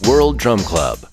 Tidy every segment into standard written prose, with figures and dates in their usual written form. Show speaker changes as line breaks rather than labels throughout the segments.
World Drum Club.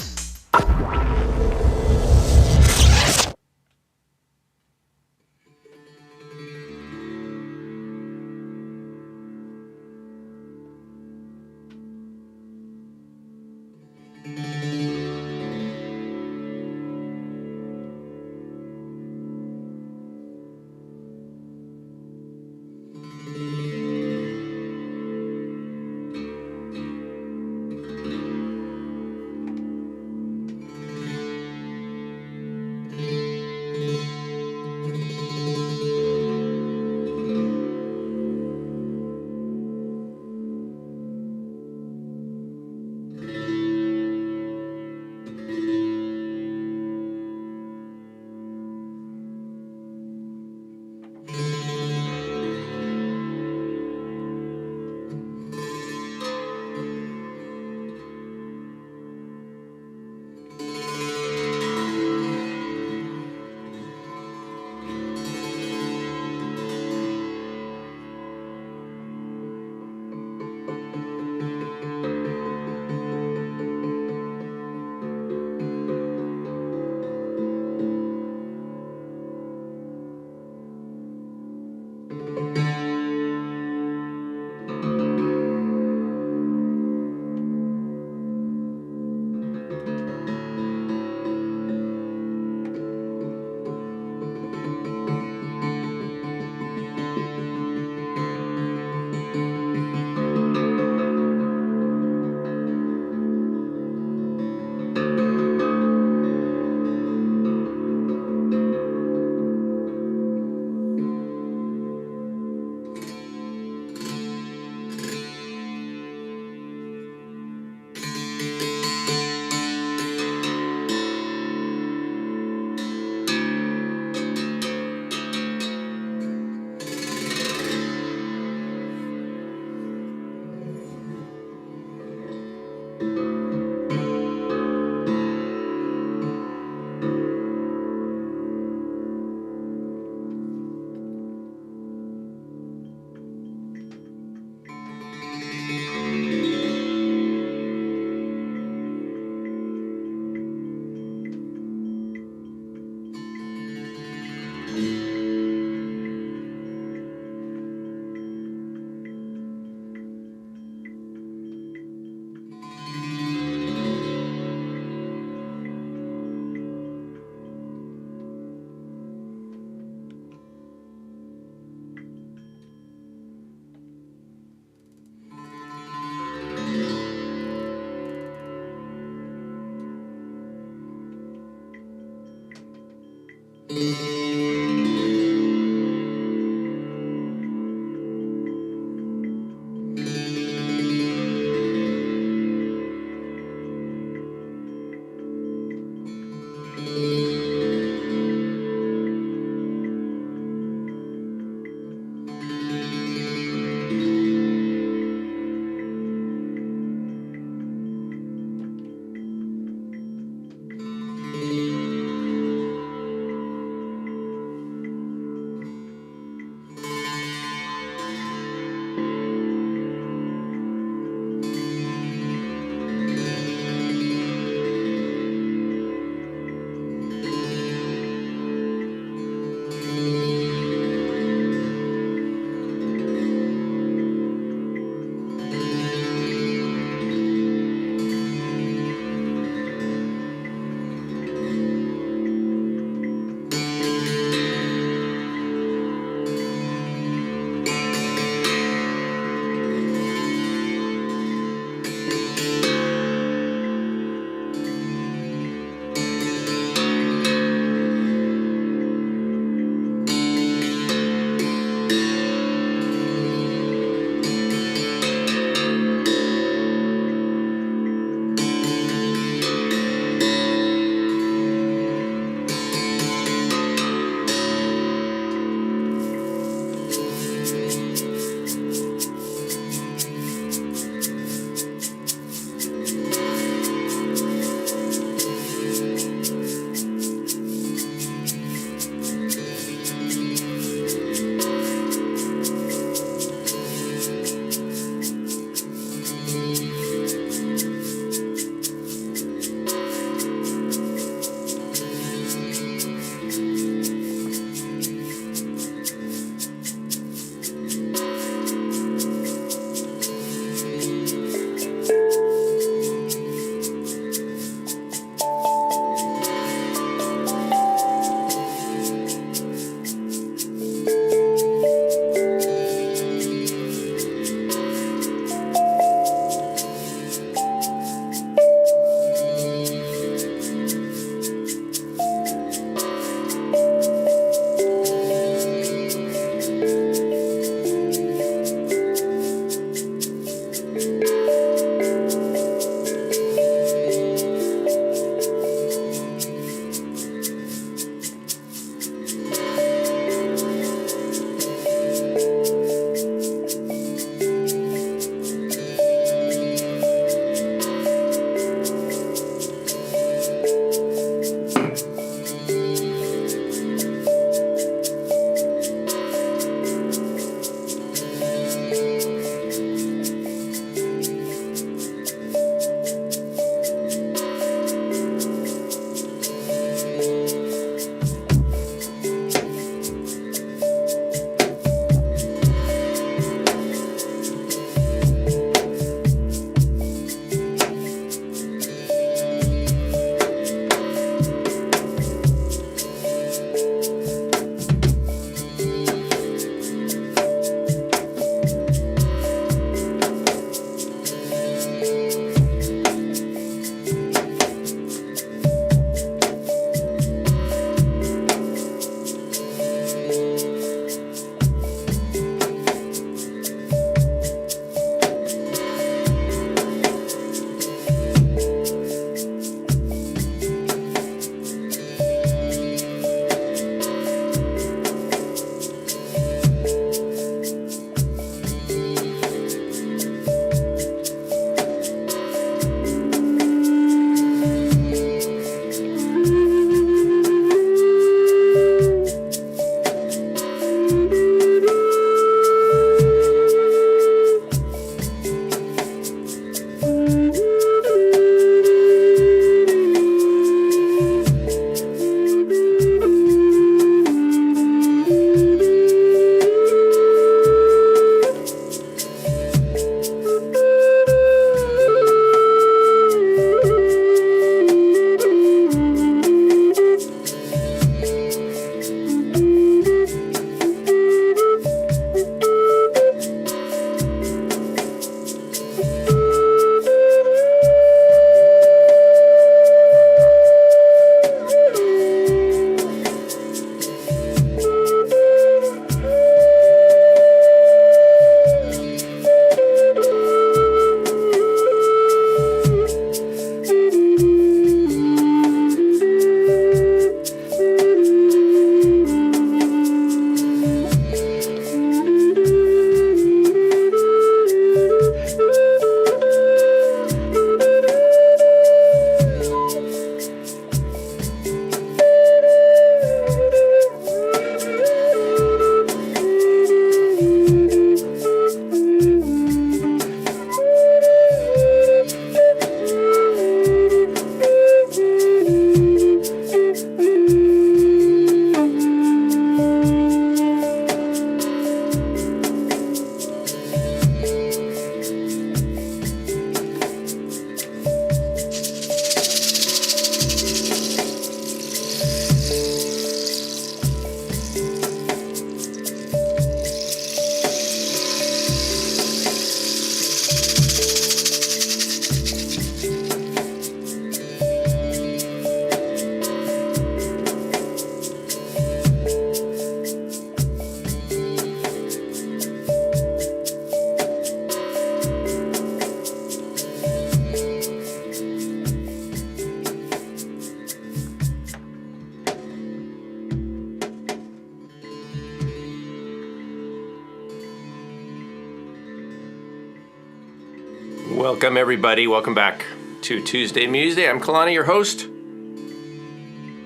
Welcome everybody, welcome back to Tuesday Museday. I'm Kalani, your host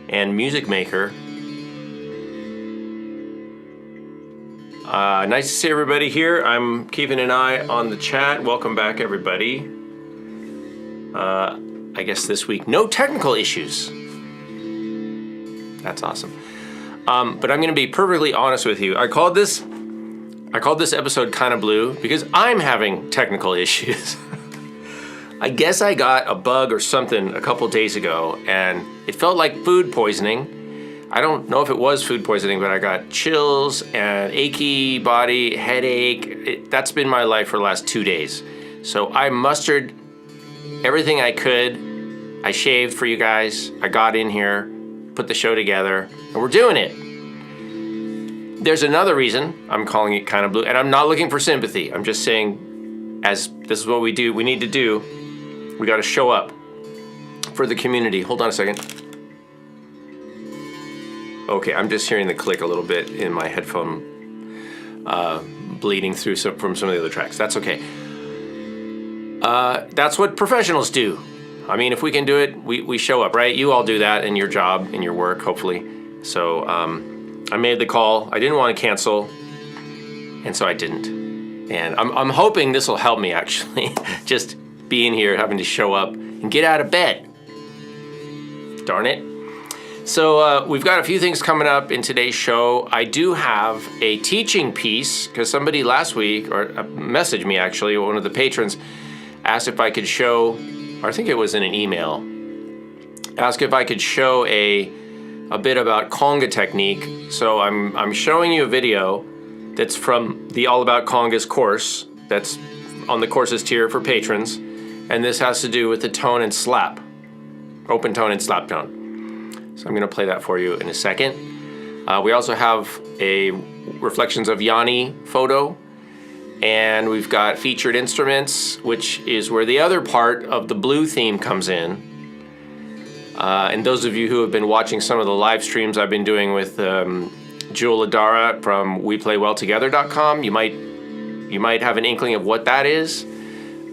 and music maker. Nice to see everybody here. I'm keeping an eye on the chat. Welcome back everybody. I guess this week, no technical issues. That's awesome. But I'm gonna be perfectly honest with you. I called this episode Kinda Blue because I'm having technical issues. I guess I got a bug or something a couple days ago and it felt like food poisoning. I don't know if it was food poisoning, but I got chills and achy body, headache. That's been my life for the last 2 days. So I mustered everything I could. I shaved for you guys. I got in here, put the show together, and we're doing it. There's another reason I'm calling it Kinda Blue, and I'm not looking for sympathy. I'm just saying, as this is what we do, we need to do. We got to show up for the community. Hold on a second. Okay, I'm just hearing the click a little bit in my headphone, bleeding through from some of the other tracks. That's okay. That's what professionals do. I mean, if we can do it, we show up, right? You all do that in your job, in your work, hopefully. So I made the call. I didn't want to cancel, and so I didn't. And I'm hoping this will help me, actually. Just being here, having to show up and get out of bed. Darn it. So we've got a few things coming up in today's show. I do have a teaching piece because somebody last week, or messaged me actually, one of the patrons, asked if I could show, or I think it was in an email, asked if I could show a bit about conga technique. So I'm showing you a video that's from the All About Congas course that's on the courses tier for patrons. And this has to do with the tone and slap, open tone and slap tone. So I'm gonna play that for you in a second. We also have a Reflections of Yanni photo, and we've got featured instruments, which is where the other part of the blue theme comes in. And those of you who have been watching some of the live streams I've been doing with Jewel Adara from WePlayWellTogether.com, you might have an inkling of what that is.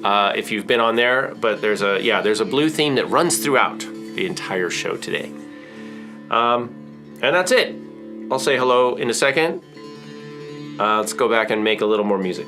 If you've been on there, but there's a blue theme that runs throughout the entire show today. And that's it. I'll say hello in a second. Let's go back and make a little more music.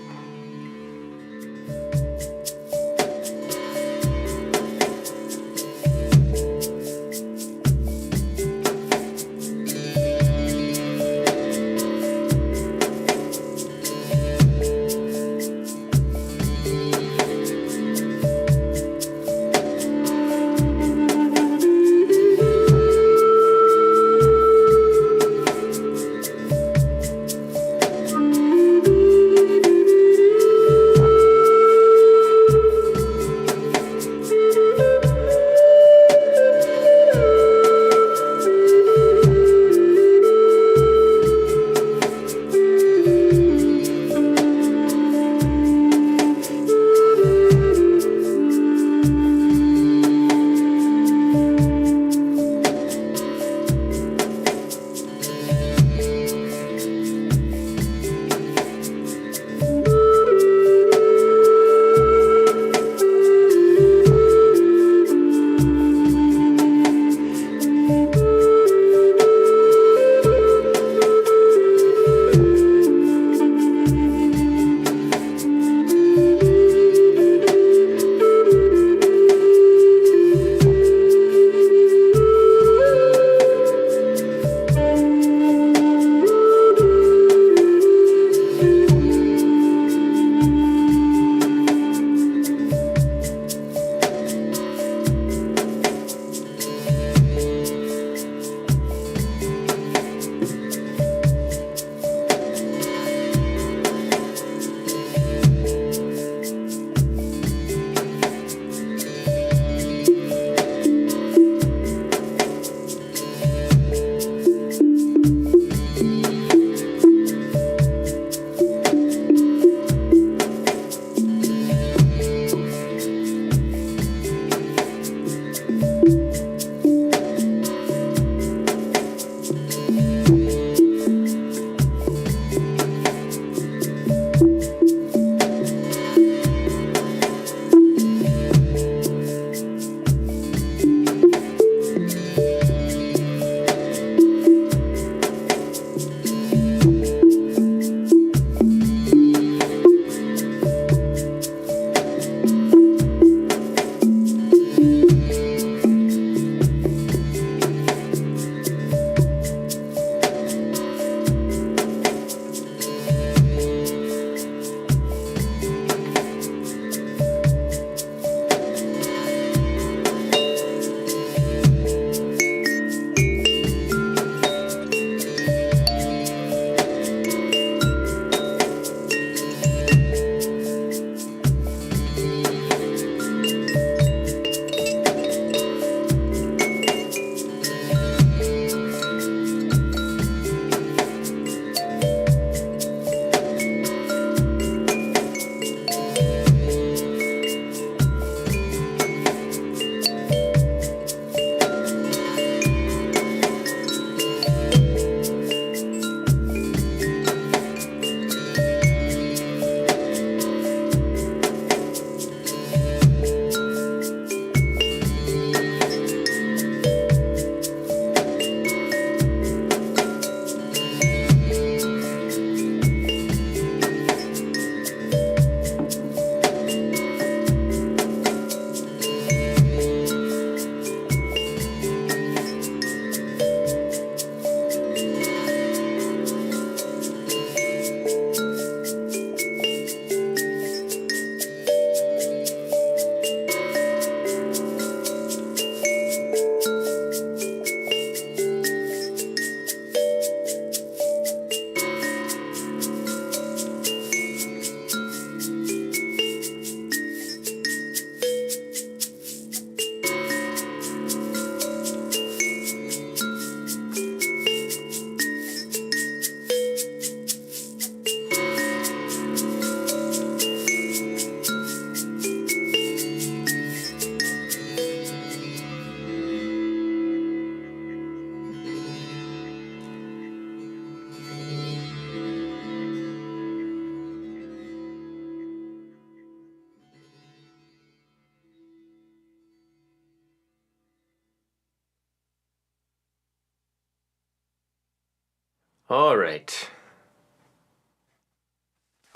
All right.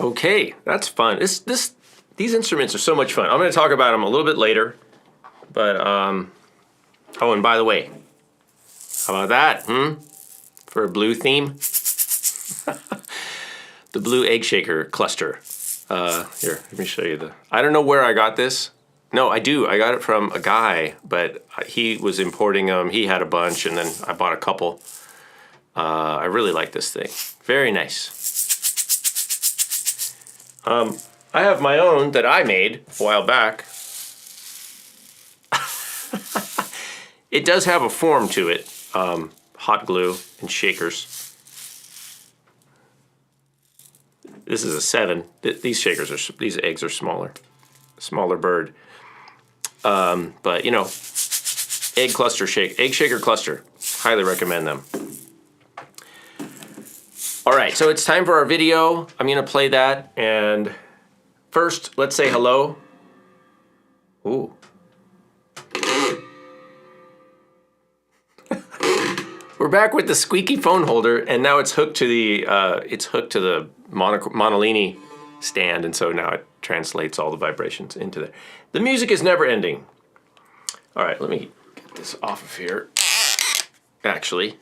Okay, that's fun. These instruments are so much fun. I'm going to talk about them a little bit later, but oh, and by the way, how about that? For a blue theme, the blue egg shaker cluster. Here, let me show you the. I don't know where I got this. No, I do. I got it from a guy, but he was importing them. He had a bunch, and then I bought a couple. I really like this thing. Very nice. I have my own that I made a while back. It does have a form to it. Hot glue and shakers. This is a 7. These eggs are smaller bird. But you know, egg shaker cluster. Highly recommend them. All right, so it's time for our video. I'm gonna play that, and first, let's say hello. Ooh. We're back with the squeaky phone holder, and now it's hooked to the Monolini stand, and so now it translates all the vibrations into there. The music is never ending. All right, let me get this off of here, actually,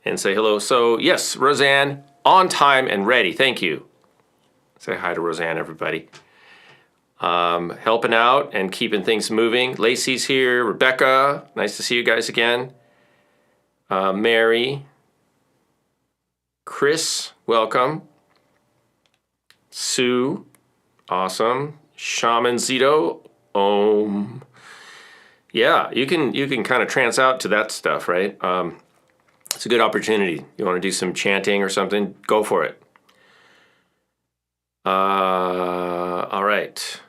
and say hello. So yes, Roseanne, on time and ready. Thank you. Say hi to Roseanne, everybody. Helping out and keeping things moving. Lacey's here. Rebecca, nice to see you guys again. Mary. Chris, welcome. Sue, awesome. Shaman Zito, yeah, you can kind of trance out to that stuff, right? It's a good opportunity. You want to do some chanting or something, go for it. All right.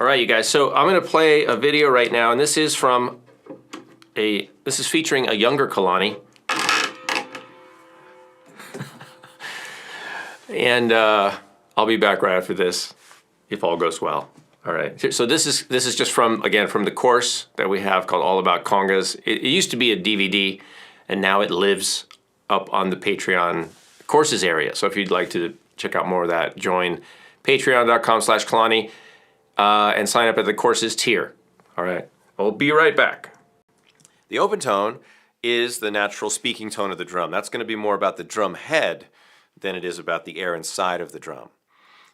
All right, you guys, so I'm gonna play a video right now, and this is featuring a younger Kalani. And I'll be back right after this, if all goes well. All right. So this is just from the course that we have called All About Congas. It used to be a DVD, and now it lives up on the Patreon courses area. So if you'd like to check out more of that, join patreon.com/Kalani and sign up at the courses tier. All right. I'll be right back. The open tone is the natural speaking tone of the drum. That's going to be more about the drum head than it is about the air inside of the drum.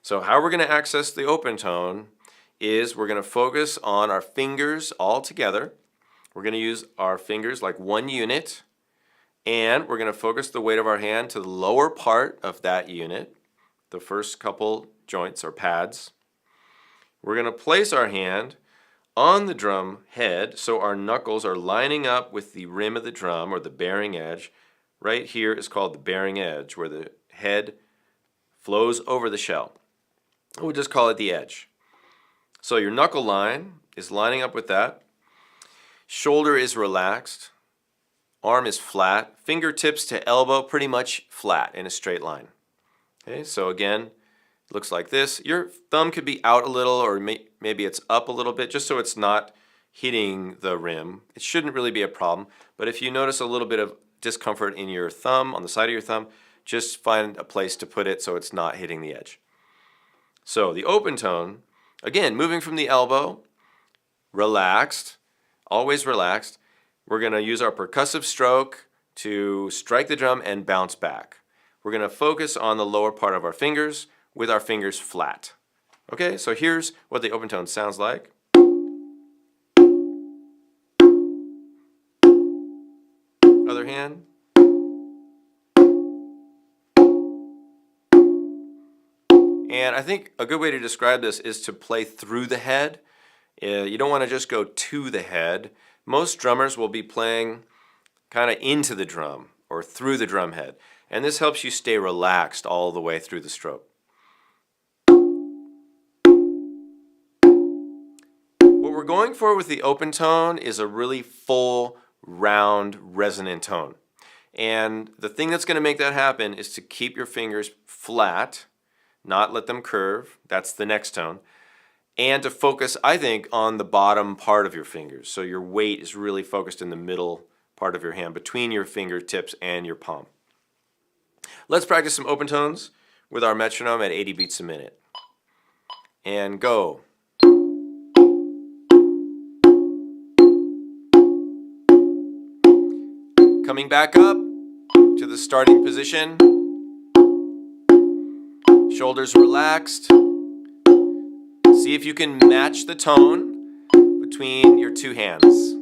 So how we're going to access the open tone is we're going to focus on our fingers all together. We're going to use our fingers like one unit, and we're going to focus the weight of our hand to the lower part of that unit, the first couple joints or pads. We're going to place our hand on the drum head so our knuckles are lining up with the rim of the drum or the bearing edge. Right here is called the bearing edge, where the head flows over the shell. We'll just call it the edge. So your knuckle line is lining up with that. Shoulder is relaxed. Arm is flat. Fingertips to elbow pretty much flat in a straight line. Okay, so again, it looks like this. Your thumb could be out a little, or maybe it's up a little bit, just so it's not hitting the rim. It shouldn't really be a problem, but if you notice a little bit of discomfort in your thumb, on the side of your thumb, just find a place to put it so it's not hitting the edge. So the open tone, again, moving from the elbow, relaxed, always relaxed. We're going to use our percussive stroke to strike the drum and bounce back. We're going to focus on the lower part of our fingers with our fingers flat. Okay, so here's what the open tone sounds like. Other hand. And I think a good way to describe this is to play through the head. You don't want to just go to the head. Most drummers will be playing kind of into the drum or through the drum head. And this helps you stay relaxed all the way through the stroke. What we're going for with the open tone is a really full, round, resonant tone. And the thing that's going to make that happen is to keep your fingers flat, not let them curve. That's the next tone. And to focus, I think, on the bottom part of your fingers. So your weight is really focused in the middle part of your hand, between your fingertips and your palm. Let's practice some open tones with our metronome at 80 beats a minute. And go. Coming back up to the starting position. Shoulders relaxed. See if you can match the tone between your two hands.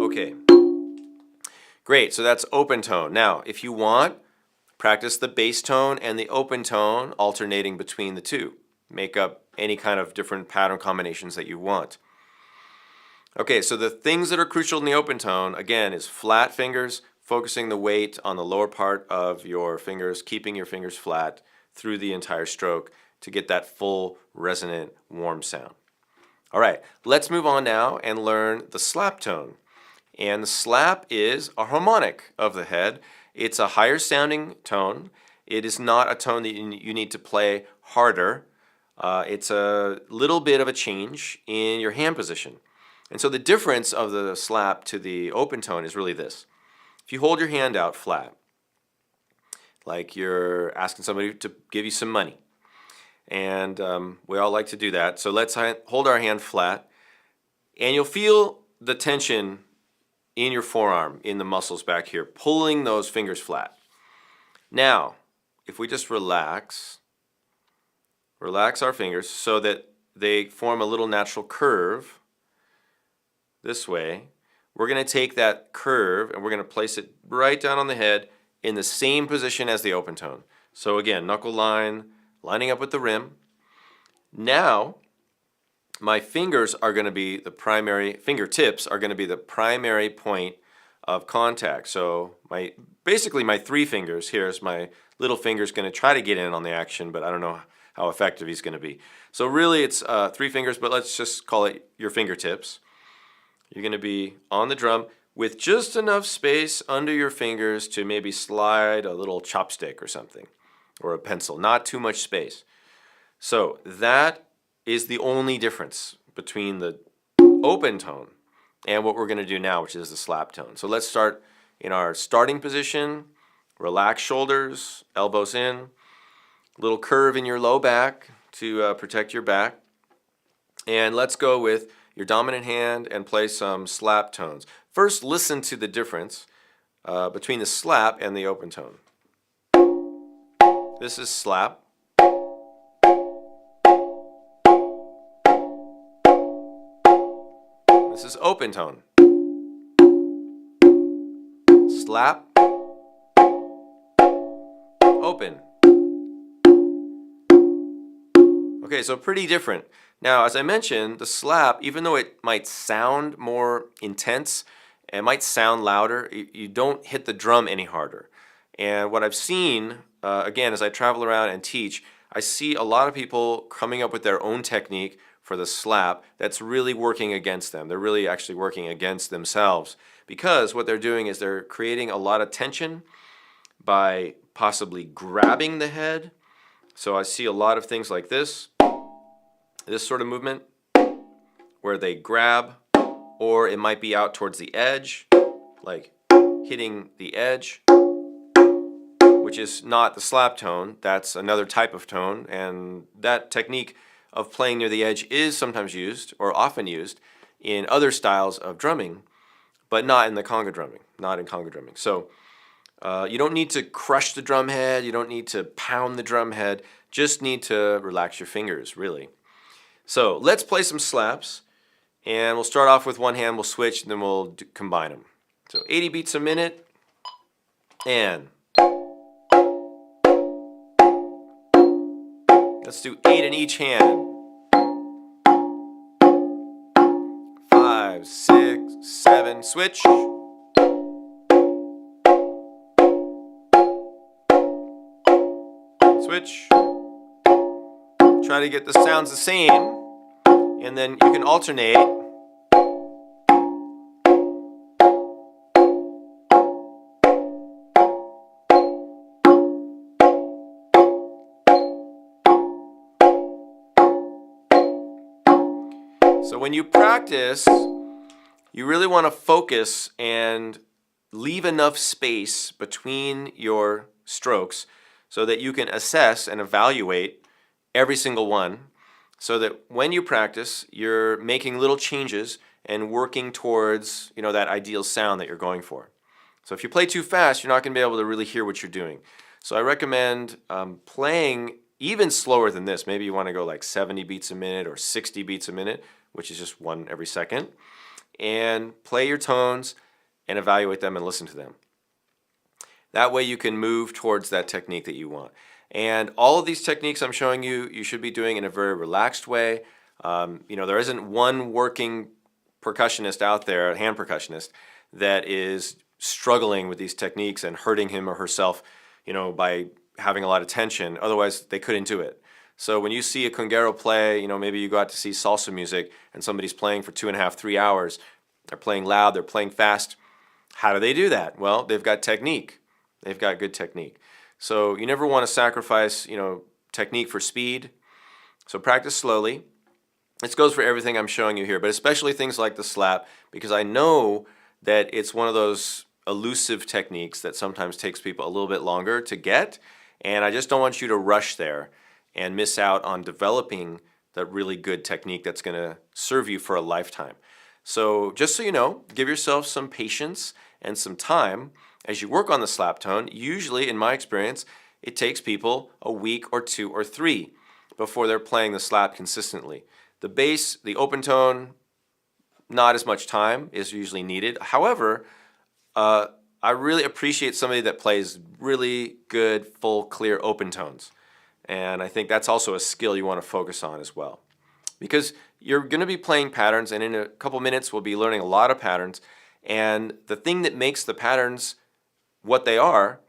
Okay. Great, so that's open tone. Now, if you want, practice the bass tone and the open tone alternating between the two. Make up any kind of different pattern combinations that you want. Okay, so the things that are crucial in the open tone, again, is flat fingers, focusing the weight on the lower part of your fingers, keeping your fingers flat through the entire stroke to get that full, resonant, warm sound. All right, let's move on now and learn the slap tone. And the slap is a harmonic of the head. It's a higher sounding tone. It is not a tone that you need to play harder. It's a little bit of a change in your hand position. And so the difference of the slap to the open tone is really this. If you hold your hand out flat, like you're asking somebody to give you some money, and we all like to do that, so let's hold our hand flat, and you'll feel the tension in your forearm, in the muscles back here, pulling those fingers flat. Now, if we just relax our fingers so that they form a little natural curve this way, we're going to take that curve and we're going to place it right down on the head in the same position as the open tone. So again, knuckle line lining up with the rim. Now, my fingers are going to be the primary, fingertips are going to be the primary point of contact. So basically my three fingers, here's my little finger's going to try to get in on the action, but I don't know how effective he's going to be. So really it's three fingers, but let's just call it your fingertips. You're going to be on the drum with just enough space under your fingers to maybe slide a little chopstick or something, or a pencil, not too much space. So that is the only difference between the open tone and what we're going to do now, which is the slap tone. So let's start in our starting position. Relax shoulders, elbows in, little curve in your low back to protect your back. And let's go with your dominant hand and play some slap tones. First, listen to the difference between the slap and the open tone. This is slap. This is open tone. Slap. Open. Okay, so pretty different. Now, as I mentioned, the slap, even though it might sound more intense, it might sound louder, you don't hit the drum any harder. And what I've seen, again, as I travel around and teach, I see a lot of people coming up with their own technique for the slap that's really working against them. They're really actually working against themselves because what they're doing is they're creating a lot of tension by possibly grabbing the head. So I see a lot of things like this sort of movement where they grab, or it might be out towards the edge, like hitting the edge, which is not the slap tone. That's another type of tone, and that technique of playing near the edge is sometimes used, or often used, in other styles of drumming, but not in the conga drumming, not in conga drumming. So you don't need to crush the drum head, you don't need to pound the drum head, just need to relax your fingers, really. So let's play some slaps, and we'll start off with one hand, we'll switch, and then we'll combine them. So 80 beats a minute, and let's do 8 in each hand. 5, 6, 7, switch. Switch. Try to get the sounds the same, and then you can alternate. So when you practice, you really want to focus and leave enough space between your strokes so that you can assess and evaluate every single one, so that when you practice, you're making little changes and working towards, that ideal sound that you're going for. So if you play too fast, you're not going to be able to really hear what you're doing. So I recommend playing even slower than this. Maybe you want to go like 70 beats a minute or 60 beats a minute, which is just one every second, and play your tones and evaluate them and listen to them. That way you can move towards that technique that you want. And all of these techniques I'm showing you, you should be doing in a very relaxed way. There isn't one working percussionist out there, a hand percussionist, that is struggling with these techniques and hurting him or herself, by having a lot of tension. Otherwise, they couldn't do it. So when you see a conguero play, maybe you go out to see salsa music and somebody's playing for 2.5, 3 hours. They're playing loud, they're playing fast. How do they do that? Well, they've got technique. They've got good technique. So you never want to sacrifice, technique for speed. So practice slowly. This goes for everything I'm showing you here, but especially things like the slap, because I know that it's one of those elusive techniques that sometimes takes people a little bit longer to get, and I just don't want you to rush there and miss out on developing the really good technique that's going to serve you for a lifetime. So just so you know, give yourself some patience and some time as you work on the slap tone. Usually, in my experience, it takes people a week or 2 or 3 before they're playing the slap consistently. The bass, the open tone, not as much time is usually needed. However, I really appreciate somebody that plays really good, full, clear open tones. And I think that's also a skill you want to focus on as well. Because you're going to be playing patterns, and in a couple minutes we'll be learning a lot of patterns. And the thing that makes the patterns what they are,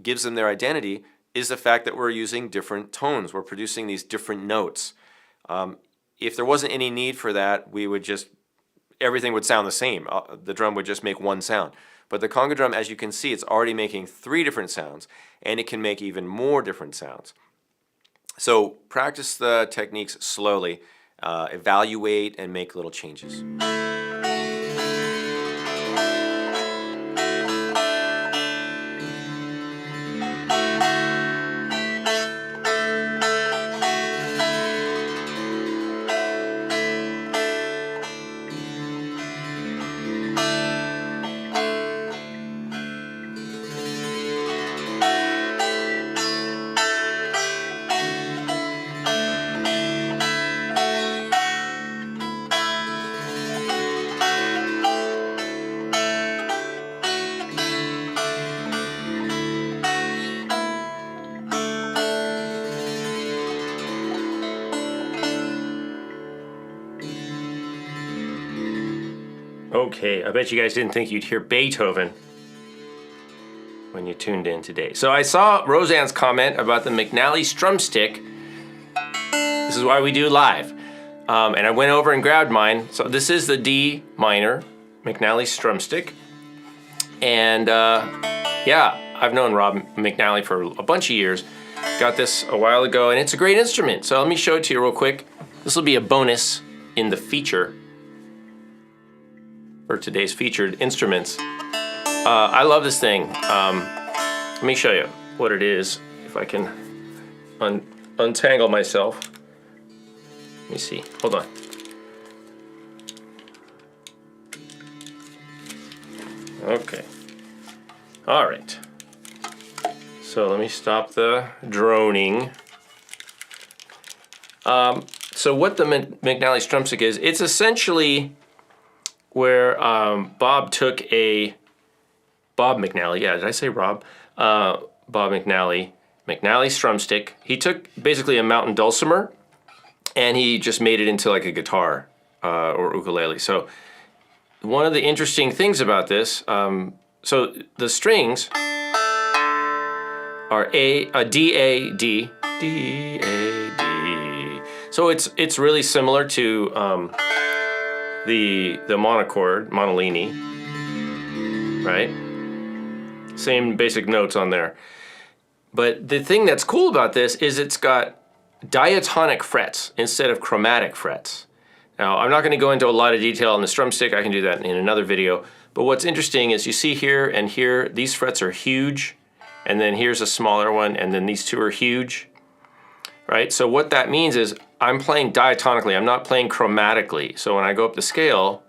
gives them their identity, is the fact that we're using different tones. We're producing these different notes. If there wasn't any need for that, everything would sound the same. The drum would just make one sound. But the conga drum, as you can see, it's already making 3 different sounds, and it can make even more different sounds. So practice the techniques slowly, evaluate, and make little changes. Okay, I bet you guys didn't think you'd hear Beethoven when you tuned in today. So I saw Roseanne's comment about the McNally strum stick. This is why we do live. And I went over and grabbed mine. So this is the D minor McNally strum stick. And I've known Rob McNally for a bunch of years. Got this a while ago, and it's a great instrument. So let me show it to you real quick. This will be a bonus in the feature for today's featured instruments. I love this thing. Let me show you what it is, if I can untangle myself. Let me see, hold on. Okay, all right. So let me stop the droning. So what the McNally Strumstick is, it's essentially where Bob took Bob McNally, yeah, did I say Rob? Bob McNally Strumstick. He took basically a mountain dulcimer and he just made it into like a guitar or ukulele. So one of the interesting things about this, so the strings are D, A, D, D, A, D. So it's really similar to the monochord, Monolini, right? Same basic notes on there. But the thing that's cool about this is it's got diatonic frets instead of chromatic frets. Now, I'm not going to go into a lot of detail on the strum stick. I can do that in another video. But what's interesting is you see here and here, these frets are huge, and then here's a smaller one, and then these two are huge, right? So what that means is I'm playing diatonically. I'm not playing chromatically. So when I go up the scale,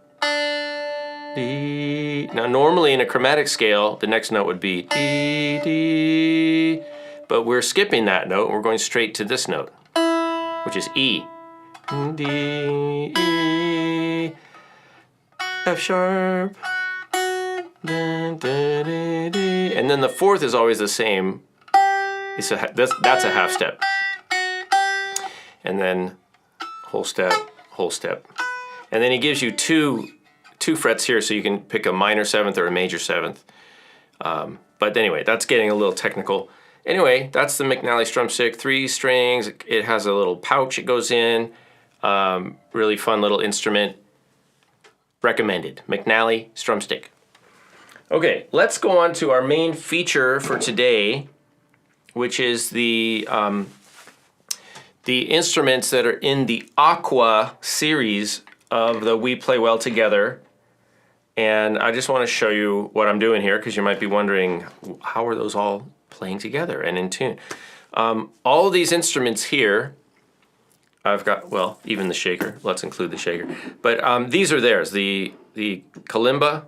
D. Now normally in a chromatic scale, the next note would be D, D, but we're skipping that note. We're going straight to this note, which is E. D, E, F sharp, da, da, da, da. And then the fourth is always the same. That's a half step. And then whole step, whole step. And then he gives you two frets here, so you can pick a minor seventh or a major seventh. But anyway, that's getting a little technical. Anyway, that's the McNally strum stick, 3 strings. It has a little pouch it goes in. Really fun little instrument. Recommended, McNally strum stick. Okay, let's go on to our main feature for today, which is the instruments that are in the Aqua series of the We Play Well Together. And I just want to show you what I'm doing here, because you might be wondering, how are those all playing together and in tune? All of these instruments here, I've got, well, even the shaker. Let's include the shaker. But these are theirs. The kalimba,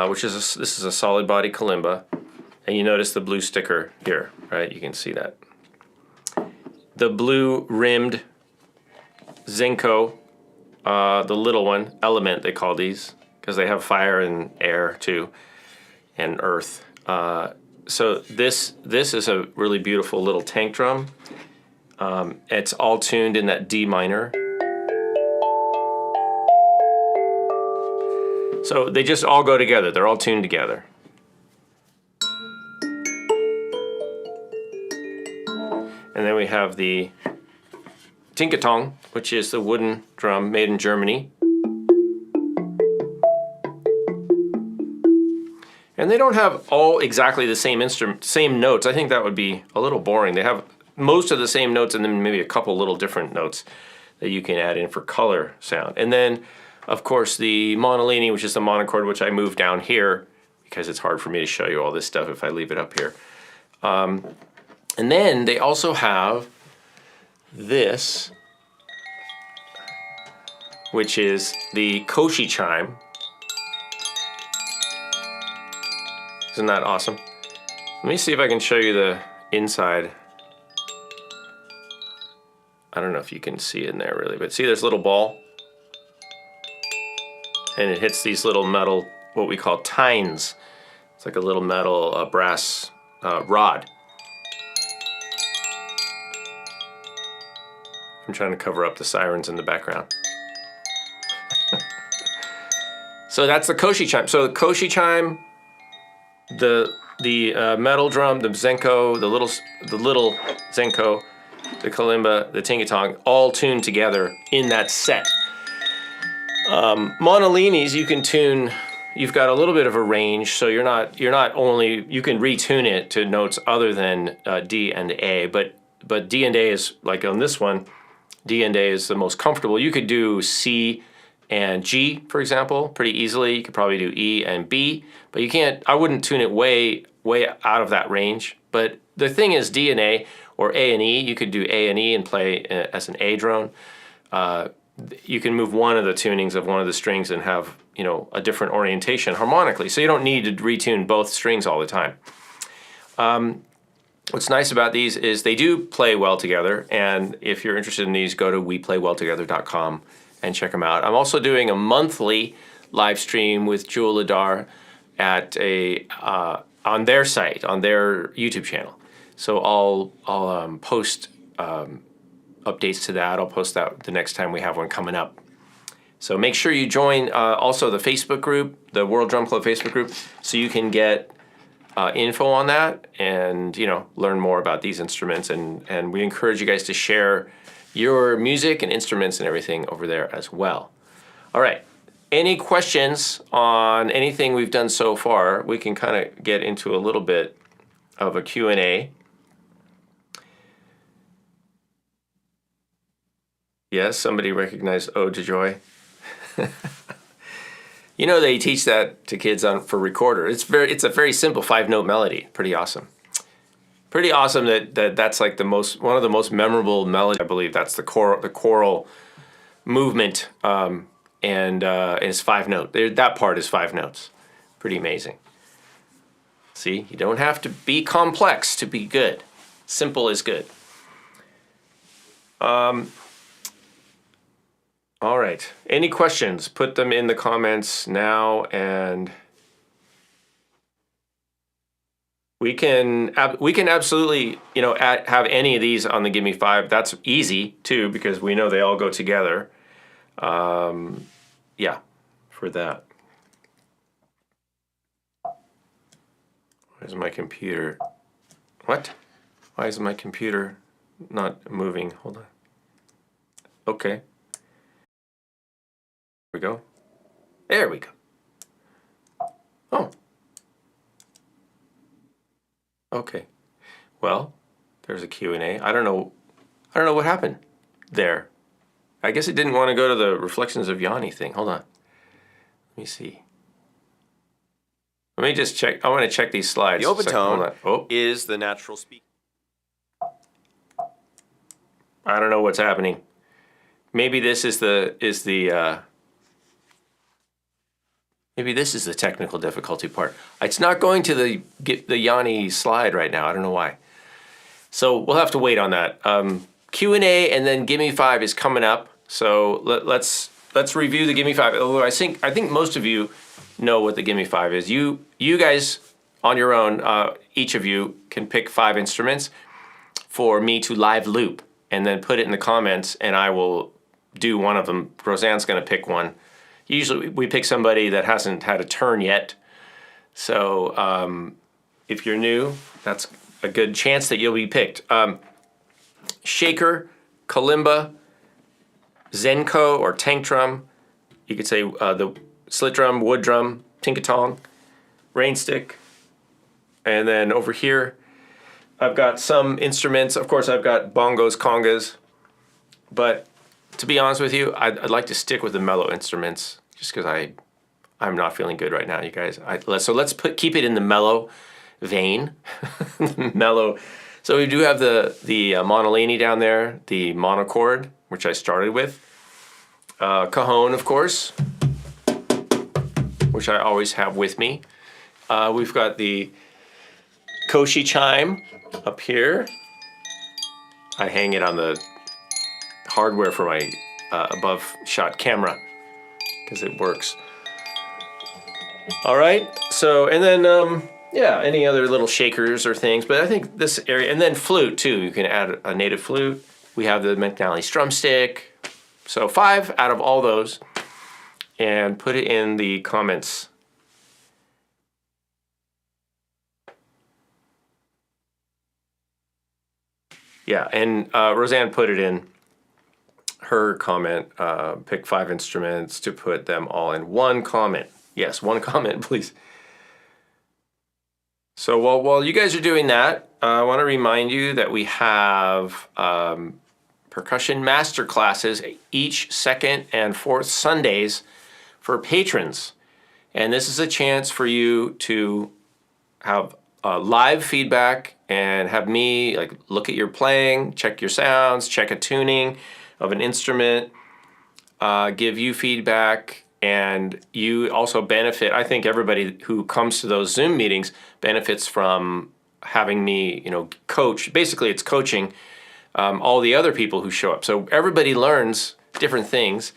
which is this is a solid body kalimba, and you notice the blue sticker here, right? You can see that. The blue rimmed Zenko, the little one, element they call these, because they have fire and air too, and earth. So this is a really beautiful little tank drum. It's all tuned in that D minor. So they just all go together. They're all tuned together. And then we have the Tinkatong, which is the wooden drum made in Germany. And they don't have all exactly the same same notes. I think that would be a little boring. They have most of the same notes and then maybe a couple little different notes that you can add in for color sound. And then, of course, the Monolini, which is the monochord, which I moved down here because it's hard for me to show you all this stuff if I leave it up here. And then they also have this, which is the Koshi chime. Isn't that awesome? Let me see if I can show you the inside. I don't know if you can see it in there really, but see this little ball? And it hits these little metal, what we call tines. It's like a little metal brass rod. I'm trying to cover up the sirens in the background. So that's the Koshi chime. So the Koshi chime, the metal drum, the Zenko, the little Zenko, the kalimba, the tingatong, all tuned together in that set. Monolinis you can tune. You've got a little bit of a range, so you're not only, you can retune it to notes other than D and A, but D and A is, like on this one, D and A is the most comfortable. You could do C and G, for example, pretty easily. You could probably do E and B, but you can't, I wouldn't tune it way out of that range. But the thing is, D and A, or A and E, you could do A and E and play as an A drone. You can move one of the tunings of one of the strings and have, you know, a different orientation harmonically. So you don't need to retune both strings all the time. What's nice about these is they do play well together, and if you're interested in these, go to weplaywelltogether.com and check them out. I'm also doing a monthly live stream with Jewel Adar at on their site, on their YouTube channel. So I'll post updates to that. I'll post that the next time we have one coming up. So make sure you join also the Facebook group, the World Drum Club Facebook group, so you can get info on that and, you know, learn more about these instruments. And we encourage you guys to share your music and instruments and everything over there as well. All right. Any questions on anything we've done so far? We can kind of get into a little bit of a Q&A. Yes, somebody recognized Ode to Joy. You know, they teach that to kids for recorder. It's a very simple 5-note melody. Pretty awesome. Pretty awesome that's like one of the most memorable melodies. I believe that's the choral movement, and it's 5-note. That part is 5 notes. Pretty amazing. See, you don't have to be complex to be good. Simple is good. All right. Any questions? Put them in the comments now, and we can absolutely, have any of these on the Gimme 5. That's easy too, because we know they all go together. Yeah, for that. Where's my computer? What? Why is my computer not moving? Hold on. Okay. We go. There we go. Oh. Okay. Well, there's a Q&A. I don't know what happened there. I guess it didn't want to go to the Reflections of Yanni thing. Hold on. Let me see. Let me just check. I want to check these slides.
The overtone is the natural speak.
I don't know what's happening. Maybe this is maybe this is the technical difficulty part. It's not going to the Yanni slide right now. I don't know why. So we'll have to wait on that. Q&A and then Gimme 5 is coming up. So let's review the Gimme 5. Although I think most of you know what the Gimme 5 is. You guys on your own, each of you can pick 5 instruments for me to live loop and then put it in the comments, and I will do one of them. Roseanne's going to pick one. Usually we pick somebody that hasn't had a turn yet. So if you're new, that's a good chance that you'll be picked. Shaker, kalimba, zenko or tank drum. You could say the slit drum, wood drum, tinkatong, rain stick. And then over here, I've got some instruments. Of course, I've got bongos, congas. But to be honest with you, I'd like to stick with the mellow instruments just because I'm not feeling good right now, you guys. So let's keep it in the mellow vein. Mellow. So we do have the Monolini down there, the monochord, which I started with. Cajon, of course, which I always have with me. We've got the Koshi chime up here. I hang it on the hardware for my above shot camera because it works. All right, so, and then, yeah, any other little shakers or things, but I think this area, and then flute too. You can add a native flute. We have the McNally Strumstick. So 5 out of all those, and put it in the comments. Yeah, and Roseanne put it in her comment, pick 5 instruments to put them all in one comment. Yes, one comment, please. So while you guys are doing that, I want to remind you that we have percussion master classes each second and fourth Sundays for patrons. And this is a chance for you to have live feedback and have me look at your playing, check your sounds, check a tuning of an instrument, give you feedback, and you also benefit. I think everybody who comes to those Zoom meetings benefits from having me, coach. Basically, it's coaching all the other people who show up. So everybody learns different things.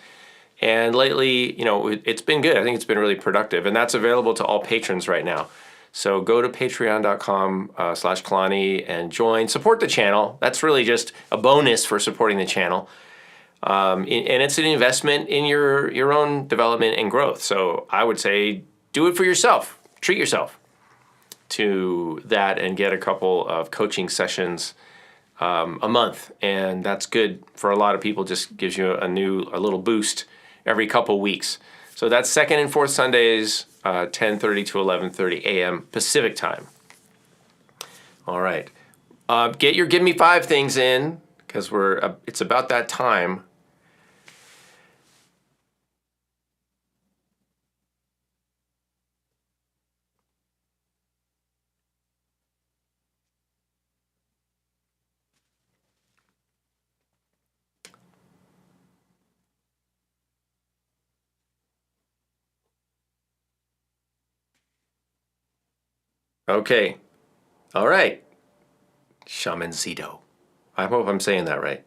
And lately, it's been good. I think it's been really productive. And that's available to all patrons right now. So go to patreon.com/Kalani and join. Support the channel. That's really just a bonus for supporting the channel. And it's an investment in your own development and growth. So I would say do it for yourself. Treat yourself to that and get a couple of coaching sessions a month. And that's good for a lot of people. Just gives you a little boost every couple weeks. So that's second and fourth Sundays, 10:30 to 11:30 a.m. Pacific time. All right. Get your Give Me 5 things in, because it's about that time. Okay. All right. Shamancito. I hope I'm saying that right.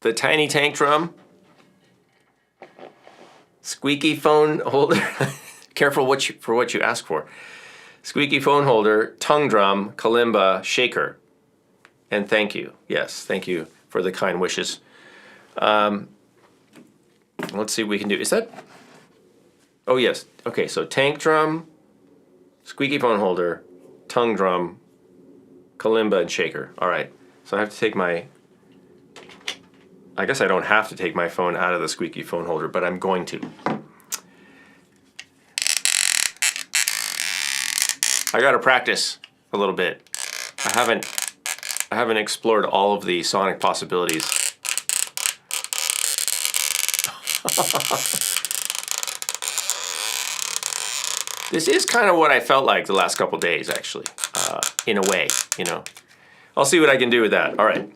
The tiny tank drum. Squeaky phone holder. Careful for what you ask for. Squeaky phone holder, tongue drum, kalimba, shaker. And thank you. Yes, thank you for the kind wishes. Let's see what we can do. Is that? Oh, yes. Okay, so tank drum, squeaky phone holder, tongue drum, kalimba, and shaker. All right. So I have to take my... I guess I don't have to take my phone out of the squeaky phone holder, but I'm going to. I got to practice a little bit. I haven't explored all of the sonic possibilities. This is kind of what I felt like the last couple days, actually, in a way, you know. I'll see what I can do with that. All right.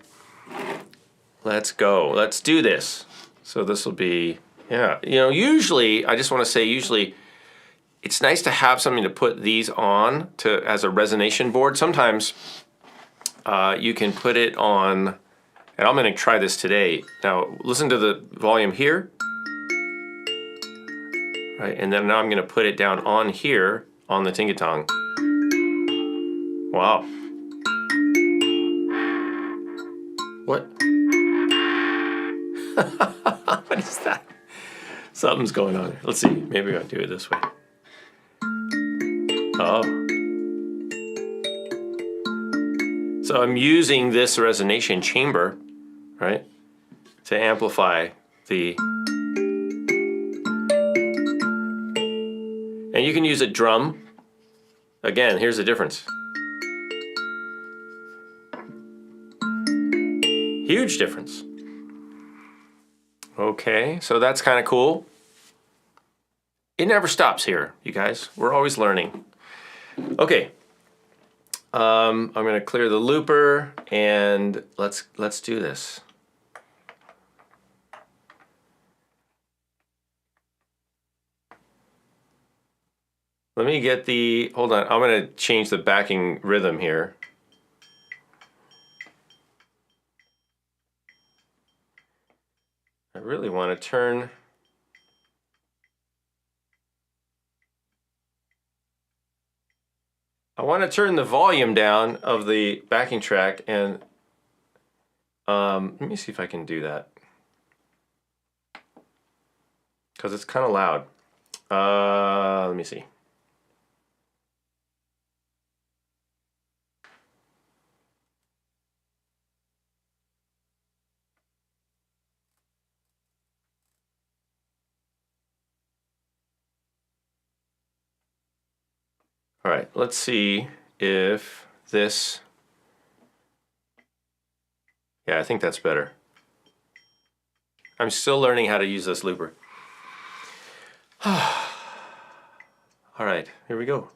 Let's go. Let's do this. So this will be, yeah. You know, usually, I just want to say, usually, it's nice to have something to put these on as a resonation board. Sometimes you can put it on, and I'm going to try this today. Now, listen to the volume here. Right, and then now I'm going to put it down on here on the tingatong. Wow. What? What is that? Something's going on here. Let's see. Maybe I'll do it this way. Oh. So I'm using this resonation chamber, right, to amplify the... And you can use a drum. Again, here's the difference. Huge difference. Okay, so that's kind of cool. It never stops here, you guys. We're always learning. Okay. I'm going to clear the looper and let's do this. Let me get the, hold on, I'm going to change the backing rhythm here. I really want to turn, the volume down of the backing track, and let me see if I can do that. Because it's kind of loud. Let me see. All right, let's see if this, yeah, I think that's better. I'm still learning how to use this looper. All right, here we go.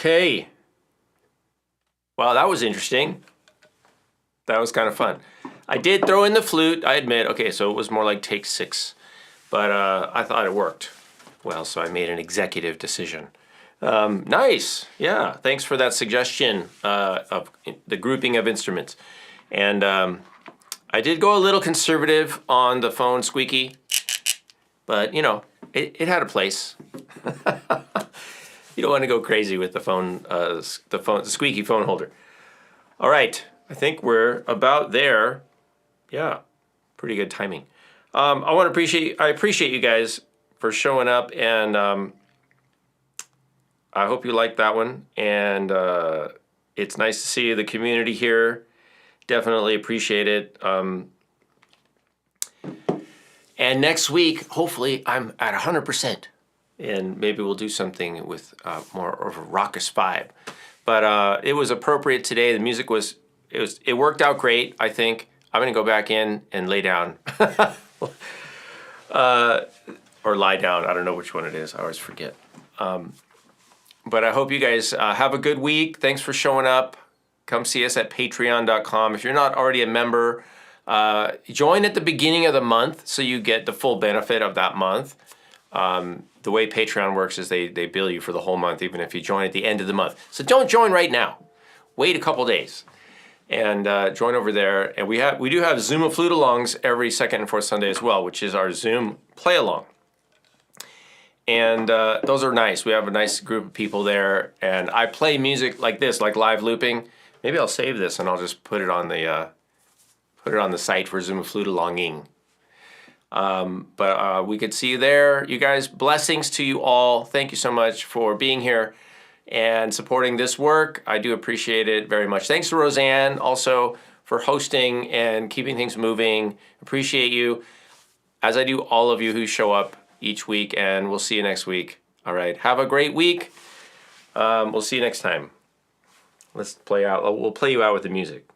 Okay. Well, that was interesting. That was kind of fun. I did throw in the flute, I admit. Okay, so it was more like take 6. But I thought it worked well, so I made an executive decision. Nice. Yeah, thanks for that suggestion of the grouping of instruments. And I did go a little conservative on the phone squeaky, but you know, it had a place. You don't want to go crazy with the squeaky phone holder. All right, I think we're about there. Yeah, pretty good timing. I appreciate you guys for showing up, and I hope you liked that one. And it's nice to see the community here. Definitely appreciate it. And next week, hopefully, I'm at 100%. And maybe we'll do something with more of a raucous vibe. But it was appropriate today. The music it worked out great, I think. I'm gonna go back in and lay down. Or lie down, I don't know which one it is, I always forget. But I hope you guys have a good week. Thanks for showing up. Come see us at patreon.com. If you're not already a member, join at the beginning of the month so you get the full benefit of that month. The way Patreon works is they bill you for the whole month, even if you join at the end of the month. So don't join right now. Wait a couple days and join over there. And we do have Zoom flute alongs every second and fourth Sunday as well, which is our Zoom play along. And those are nice. We have a nice group of people there, and I play music like this, like live looping. Maybe I'll save this and I'll just put it on the site for Zoom flute alonging. But we could see you there. You guys, blessings to you all. Thank you so much for being here and supporting this work. I do appreciate it very much. Thanks to Roseanne also for hosting and keeping things moving. Appreciate you, as I do all of you who show up each week, and we'll see you next week. All right, have a great week. We'll see you next time. Let's play out. We'll play you out with the music.